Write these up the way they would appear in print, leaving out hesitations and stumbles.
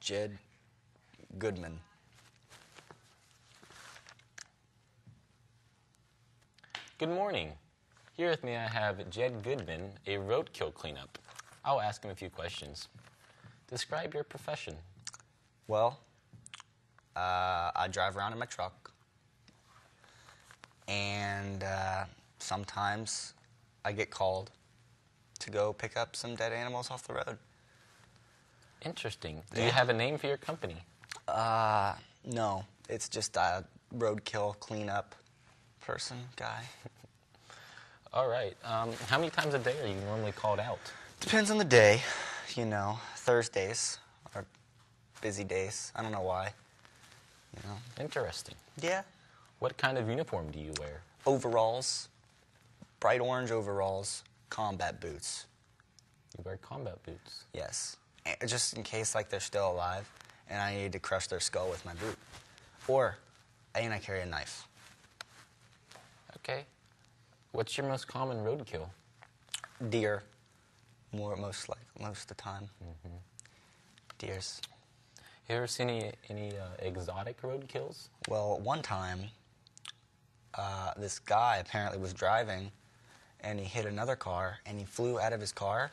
Jed Goodman. Good morning. Here with me I have Jed Goodman, a roadkill cleanup. I'll ask him a few questions. Describe your profession. Well, I drive around in my truck, and sometimes I get called to go pick up some dead animals off the road. Interesting. Do you have a name for your company? No. It's just a roadkill cleanup guy. All right. How many times a day are you normally called out? Depends on the day. You know, Thursdays are busy days. I don't know why. You know. Interesting. Yeah. What kind of uniform do you wear? Overalls. Bright orange overalls. Combat boots. You wear combat boots? Yes. Just in case, like, they're still alive and I need to crush their skull with my boot. And I carry a knife. Okay. What's your most common roadkill? Deer. Most of the time. Mm-hmm. Deers. You ever seen any exotic roadkills? Well, one time, this guy apparently was driving, and he hit another car, and he flew out of his car,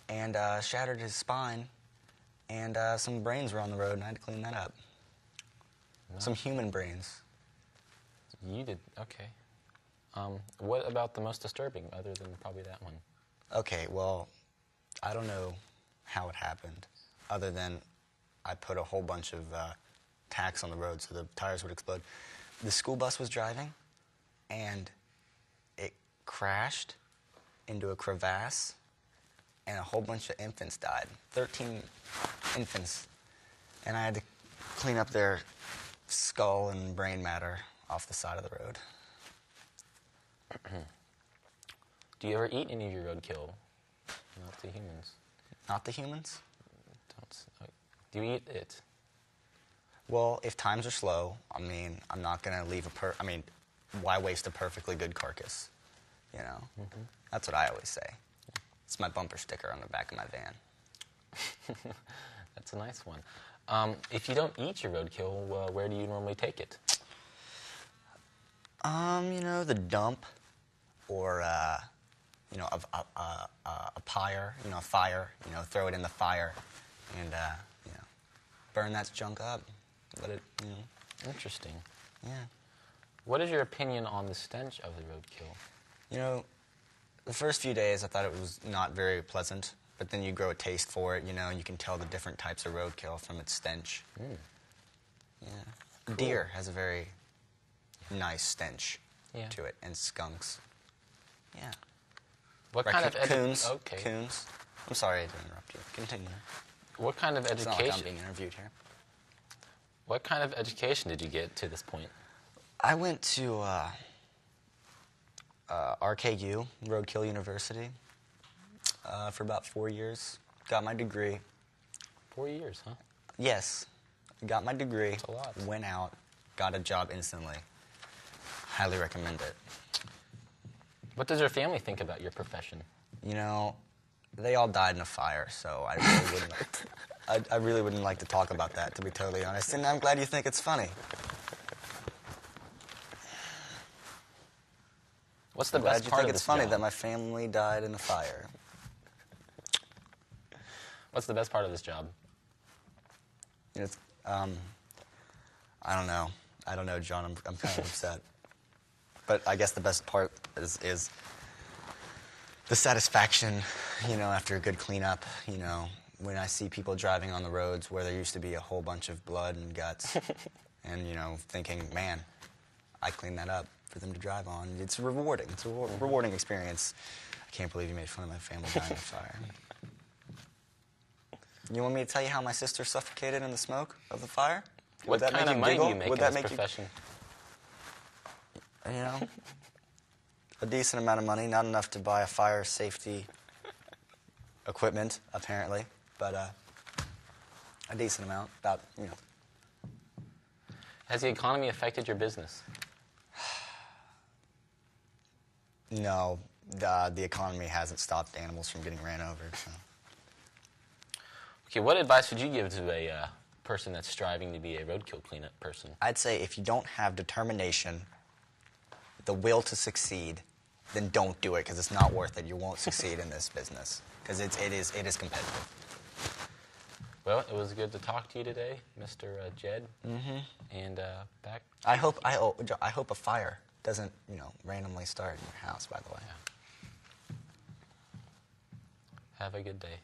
and shattered his spine, and some brains were on the road, and I had to clean that up. No. Some human brains. You did, okay. What about the most disturbing, other than probably that one? Okay, well, I don't know how it happened, other than I put a whole bunch of tacks on the road so the tires would explode. The school bus was driving, and it crashed into a crevasse, and a whole bunch of infants died. 13 infants. And I had to clean up their skull and brain matter off the side of the road. Do you ever eat any of your roadkill? Not the humans. Not the humans? Do you eat it? Well, if times are slow, I mean, I'm not going to leave why waste a perfectly good carcass? You know? Mm-hmm. That's what I always say. It's my bumper sticker on the back of my van. That's a nice one. If you don't eat your roadkill, where do you normally take it? You know, the dump, or, you know, a pyre, you know, a fire, you know, throw it in the fire, and, you know, burn that junk up, let it, you know. Interesting. Yeah. What is your opinion on the stench of the roadkill? You know, the first few days I thought it was not very pleasant, but then you grow a taste for it, you know, and you can tell the different types of roadkill from its stench. Mm. Yeah. Cool. Deer has a very nice stench to it, and skunks. Yeah. What kind of coons? Okay. Coons. I'm sorry to interrupt you. Continue. What kind of education? It's not like I'm being interviewed here. What kind of education did you get to this point? I went to RKU, Roadkill University, for about 4 years. Got my degree. 4 years, huh? Yes. Got my degree. That's a lot. Went out. Got a job instantly. Highly recommend it. What does your family think about your profession? You know, they all died in a fire, so I really wouldn't. I really wouldn't like to talk about that, to be totally honest. And I'm glad you think it's funny. What's the best part of this job? I'm glad you think it's funny that my family died in a fire. What's the best part of this job? It's, I don't know. I don't know, John. I'm kind of upset. But I guess the best part is the satisfaction, you know, after a good cleanup, you know, when I see people driving on the roads where there used to be a whole bunch of blood and guts, and, you know, thinking, man, I cleaned that up for them to drive on. It's rewarding. It's a rewarding experience. I can't believe you made fun of my family dying in a fire. You want me to tell you how my sister suffocated in the smoke of the fire? What kind of money do you make in this profession? You know, a decent amount of money, not enough to buy a fire safety equipment, apparently, but a decent amount, about, you know. Has the economy affected your business? No, the economy hasn't stopped animals from getting ran over. So. Okay, what advice would you give to a person that's striving to be a roadkill cleanup person? I'd say if you don't have determination, the will to succeed, then don't do it because it's not worth it. You won't succeed in this business because it is competitive. Well, it was good to talk to you today, Mr. Jed. Mm-hmm. And back. I hope a fire doesn't randomly start in your house. By the way. Yeah. Have a good day.